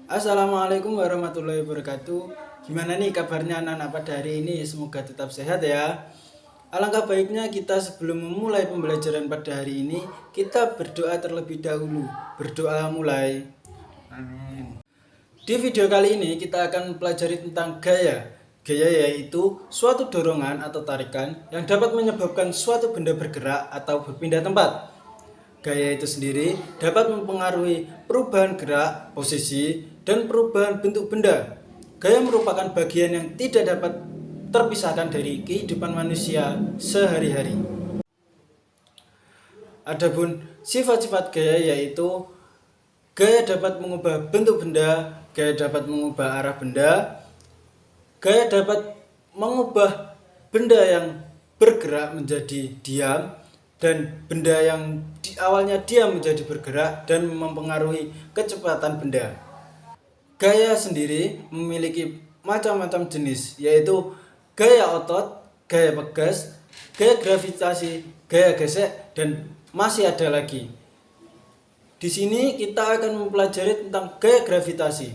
Assalamualaikum warahmatullahi wabarakatuh. Gimana nih kabarnya anak-anak pada hari ini? Semoga tetap sehat ya. Alangkah baiknya kita sebelum memulai pembelajaran pada hari ini, kita berdoa terlebih dahulu. Berdoa mulai. Amin. Di video kali ini kita akan mempelajari tentang gaya. Gaya yaitu suatu dorongan atau tarikan yang dapat menyebabkan suatu benda bergerak atau berpindah tempat. Gaya itu sendiri dapat mempengaruhi perubahan gerak, posisi, dan perubahan bentuk benda. Gaya merupakan bagian yang tidak dapat terpisahkan dari kehidupan manusia sehari-hari. Adapun sifat-sifat gaya yaitu gaya dapat mengubah bentuk benda, gaya dapat mengubah arah benda, gaya dapat mengubah benda yang bergerak menjadi diam, dan benda yang awalnya diam menjadi bergerak dan mempengaruhi kecepatan benda. Gaya sendiri memiliki macam-macam jenis, yaitu gaya otot, gaya pegas, gaya gravitasi, gaya gesek, dan masih ada lagi. Di sini kita akan mempelajari tentang gaya gravitasi.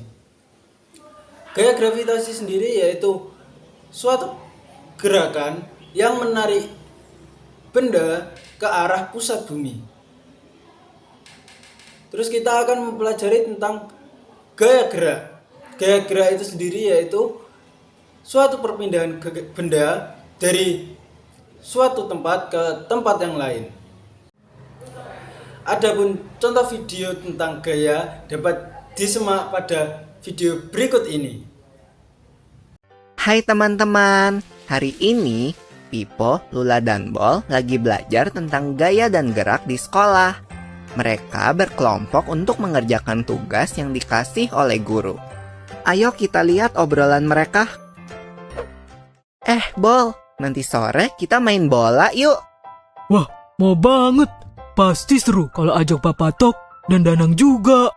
Gaya gravitasi sendiri yaitu suatu gerakan yang menarik benda ke arah pusat bumi. Terus kita akan mempelajari tentang gaya gerak. Gaya gerak itu sendiri yaitu suatu perpindahan benda dari suatu tempat ke tempat yang lain. Adapun contoh video tentang gaya dapat disimak pada video berikut ini. Hai teman-teman, hari ini Pipo, Lula, dan Bol lagi belajar tentang gaya dan gerak di sekolah. Mereka berkelompok untuk mengerjakan tugas yang dikasih oleh guru. Ayo kita lihat obrolan mereka. Bol, nanti sore kita main bola yuk. Wah, mau banget. Pasti seru kalau ajak Papa Tok dan Danang juga.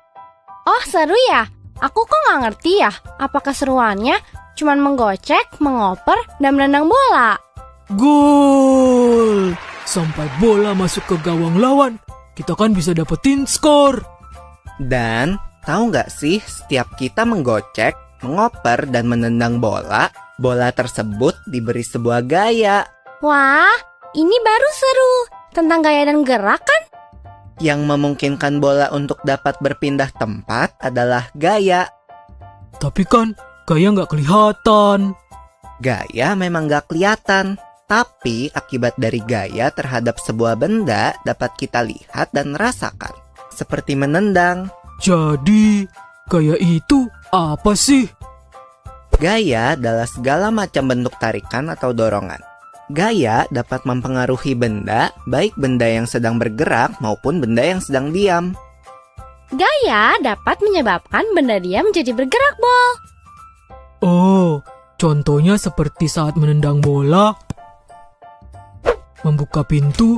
Oh, seru ya? Aku kok nggak ngerti ya. Apa keseruannya cuman menggocek, mengoper, dan menendang bola? Gol! Sampai bola masuk ke gawang lawan, kita kan bisa dapetin skor. Dan tahu nggak sih, setiap kita menggocek, mengoper, dan menendang bola, bola tersebut diberi sebuah gaya. Wah, ini baru seru. Tentang gaya dan gerak kan? Yang memungkinkan bola untuk dapat berpindah tempat adalah gaya. Tapi kan gaya nggak kelihatan. Gaya memang nggak kelihatan, tapi akibat dari gaya terhadap sebuah benda dapat kita lihat dan rasakan. Seperti menendang. Jadi, gaya itu apa sih? Gaya adalah segala macam bentuk tarikan atau dorongan. Gaya dapat mempengaruhi benda, baik benda yang sedang bergerak maupun benda yang sedang diam. Gaya dapat menyebabkan benda diam menjadi bergerak, Bol. Oh, contohnya seperti saat menendang bola, membuka pintu,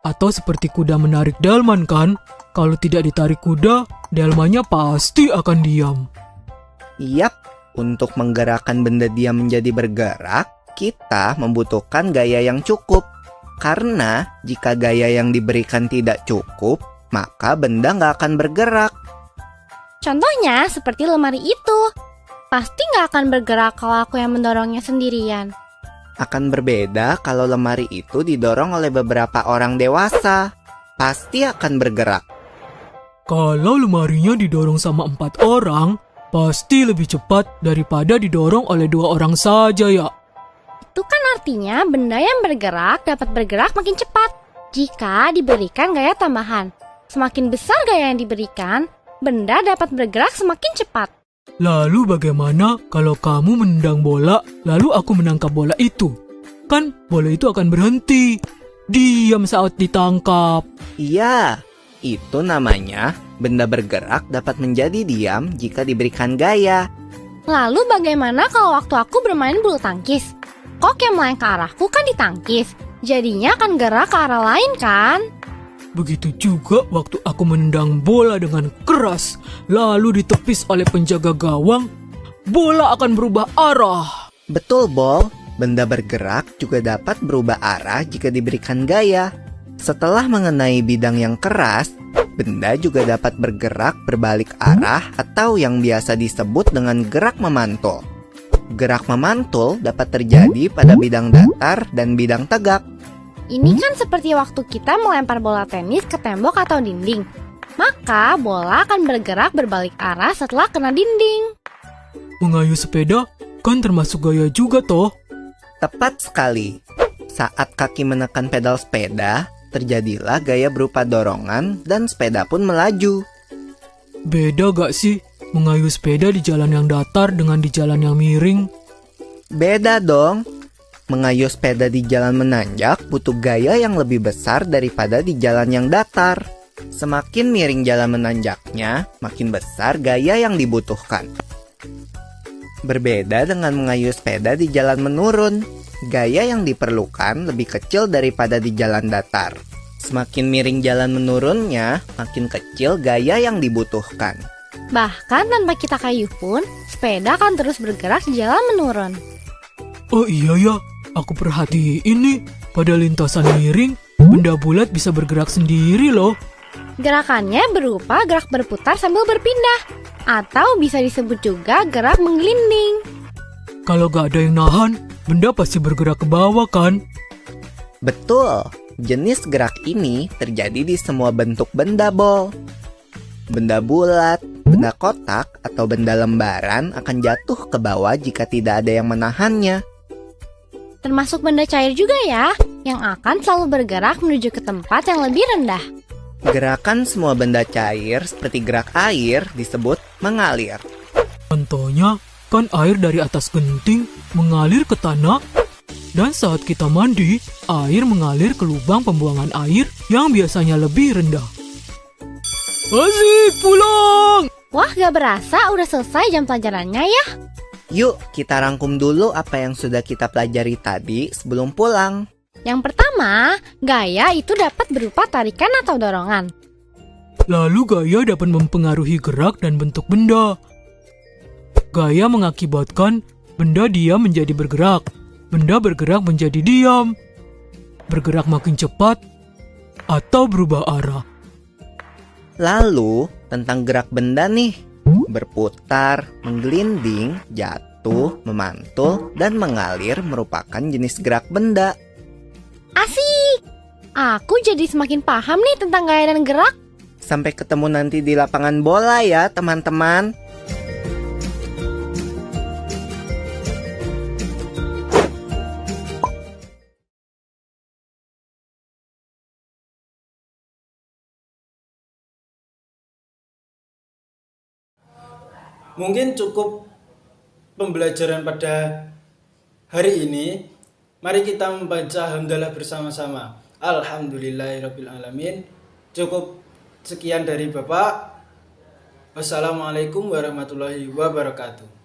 atau seperti kuda menarik delman kan? Kalau tidak ditarik kuda, delmannya pasti akan diam. Yap, untuk menggerakkan benda diam menjadi bergerak, kita membutuhkan gaya yang cukup. Karena jika gaya yang diberikan tidak cukup, maka benda nggak akan bergerak. Contohnya seperti lemari itu. Pasti nggak akan bergerak kalau aku yang mendorongnya sendirian. Akan berbeda kalau lemari itu didorong oleh beberapa orang dewasa. Pasti akan bergerak. Kalau lemarinya didorong sama 4 orang, pasti lebih cepat daripada didorong oleh 2 orang saja ya. Itu kan artinya benda yang bergerak dapat bergerak makin cepat jika diberikan gaya tambahan. Semakin besar gaya yang diberikan, benda dapat bergerak semakin cepat. Lalu bagaimana kalau kamu menendang bola, lalu aku menangkap bola itu? Kan bola itu akan berhenti. Diam saat ditangkap. Iya, itu namanya benda bergerak dapat menjadi diam jika diberikan gaya. Lalu bagaimana kalau waktu aku bermain bulu tangkis? Kok yang melayang ke arahku kan ditangkis. Jadinya akan gerak ke arah lain kan? Begitu juga waktu aku menendang bola dengan keras, lalu ditepis oleh penjaga gawang, bola akan berubah arah. Betul, Bol. Benda bergerak juga dapat berubah arah jika diberikan gaya. Setelah mengenai bidang yang keras, Benda juga dapat bergerak berbalik arah atau yang biasa disebut dengan gerak memantul. Gerak memantul dapat terjadi pada bidang datar dan bidang tegak. Ini kan seperti waktu kita melempar bola tenis ke tembok atau dinding. Maka bola akan bergerak berbalik arah setelah kena dinding. Mengayuh sepeda kan termasuk gaya juga toh. Tepat sekali. Saat kaki menekan pedal sepeda, terjadilah gaya berupa dorongan dan sepeda pun melaju. Beda gak sih mengayuh sepeda di jalan yang datar dengan di jalan yang miring? Beda dong. Mengayuh sepeda di jalan menanjak butuh gaya yang lebih besar daripada di jalan yang datar. Semakin miring jalan menanjaknya, makin besar gaya yang dibutuhkan. Berbeda dengan mengayuh sepeda di jalan menurun. Gaya yang diperlukan lebih kecil daripada di jalan datar. Semakin miring jalan menurunnya, makin kecil gaya yang dibutuhkan. Bahkan tanpa kita kayuh pun, sepeda akan terus bergerak di jalan menurun. Oh iya ya, aku perhatiin nih, pada lintasan miring, benda bulat bisa bergerak sendiri loh. Gerakannya berupa gerak berputar sambil berpindah, atau bisa disebut juga gerak menggelinding. Kalau gak ada yang nahan, benda pasti bergerak ke bawah kan? Betul, jenis gerak ini terjadi di semua bentuk benda bol. Benda bulat, benda kotak, atau benda lembaran akan jatuh ke bawah jika tidak ada yang menahannya. Termasuk benda cair juga ya, yang akan selalu bergerak menuju ke tempat yang lebih rendah. Gerakan semua benda cair seperti gerak air disebut mengalir. Contohnya, kan air dari atas genting mengalir ke tanah, dan saat kita mandi, air mengalir ke lubang pembuangan air yang biasanya lebih rendah. Asik, pulang! Wah, gak berasa udah selesai jam pelajarannya ya. Yuk, kita rangkum dulu apa yang sudah kita pelajari tadi sebelum pulang. Yang pertama, gaya itu dapat berupa tarikan atau dorongan. Lalu gaya dapat mempengaruhi gerak dan bentuk benda. Gaya mengakibatkan benda diam menjadi bergerak, benda bergerak menjadi diam, bergerak makin cepat, atau berubah arah. Lalu, tentang gerak benda nih, berputar, menggelinding, jatuh, memantul, dan mengalir merupakan jenis gerak benda. Asik! Aku jadi semakin paham nih tentang gaya dan gerak. Sampai ketemu nanti di lapangan bola ya, teman-teman. Mungkin cukup pembelajaran pada hari ini. Mari kita membaca hamdalah bersama-sama. Alhamdulillahirrabbilalamin. Cukup sekian dari Bapak. Wassalamualaikum warahmatullahi wabarakatuh.